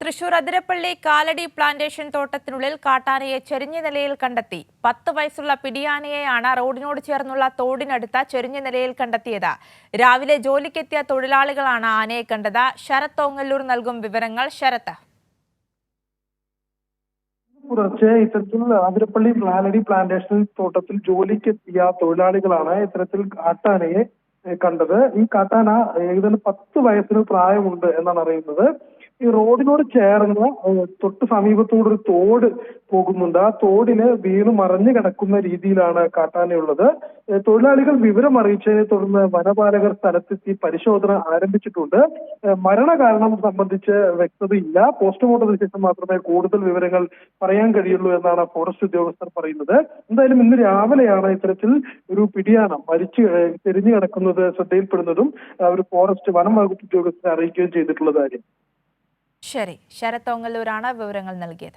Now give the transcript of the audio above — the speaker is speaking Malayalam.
തൃശൂർ അതിരപ്പള്ളി കാലടി പ്ലാന്റേഷൻ തോട്ടത്തിനുള്ളിൽ കാട്ടാനയെ ചെരിഞ്ഞ നിലയിൽ കണ്ടെത്തി. 10 വയസ്സുള്ള പിടിയാനയെയാണ് റോഡിനോട് ചേർന്നുള്ള തോടിനടുത്ത ചെരിഞ്ഞ നിലയിൽ കണ്ടെത്തിയത്. രാവിലെ ജോലിക്കെത്തിയ തൊഴിലാളികളാണ് ആനയെ കണ്ടത്. ശരത് ഓങ്ങല്ലൂർ നൽകും വിവരങ്ങൾ. ശരത്ത്. പുലർച്ചെ ഇത്തരത്തിൽ അതിരപ്പള്ളി കാലടി പ്ലാന്റേഷൻ തോട്ടത്തിൽ ജോലിക്കെത്തിയ തൊഴിലാളികളാണ് ഇത്തരത്തിൽ കാട്ടാനയെ കണ്ടത്. ഈ കാട്ടാന ഏകദേശം 10 വയസ്സിന് പ്രായമുണ്ട് എന്നാണ് അറിയുന്നത്. ഈ റോഡിനോട് ചേർന്ന് തൊട്ട് സമീപത്തൂടെ ഒരു തോട് പോകുന്നുണ്ട്. ആ തോടിന് വീണ് മറിഞ്ഞു കിടക്കുന്ന രീതിയിലാണ് കാട്ടാനയുള്ളത്. തൊഴിലാളികൾ വിവരം അറിയിച്ചതിനെ തുടർന്ന് വനപാലകർ സ്ഥലത്തെത്തി പരിശോധന ആരംഭിച്ചിട്ടുണ്ട്. മരണകാരണം സംബന്ധിച്ച് വ്യക്തതയില്ല. പോസ്റ്റ്മോർട്ടത്തിന് ശേഷം മാത്രമേ കൂടുതൽ വിവരങ്ങൾ പറയാൻ കഴിയുള്ളൂ എന്നാണ് ഫോറസ്റ്റ് ഉദ്യോഗസ്ഥർ പറയുന്നത്. എന്തായാലും ഇന്ന് രാവിലെയാണ് ഇത്തരത്തിൽ ഒരു പിടിയാന ചെരിഞ്ഞു കിടക്കുന്നത് ശ്രദ്ധയിൽപ്പെടുന്നതും ഒരു ഫോറസ്റ്റ് വനം വകുപ്പ് ഉദ്യോഗസ്ഥരെ അറിയിക്കുകയും ചെയ്തിട്ടുള്ള കാര്യം. ശരി, ശരത് ഓങ്ങല്ലൂരാണ് വിവരങ്ങൾ നൽകിയത്.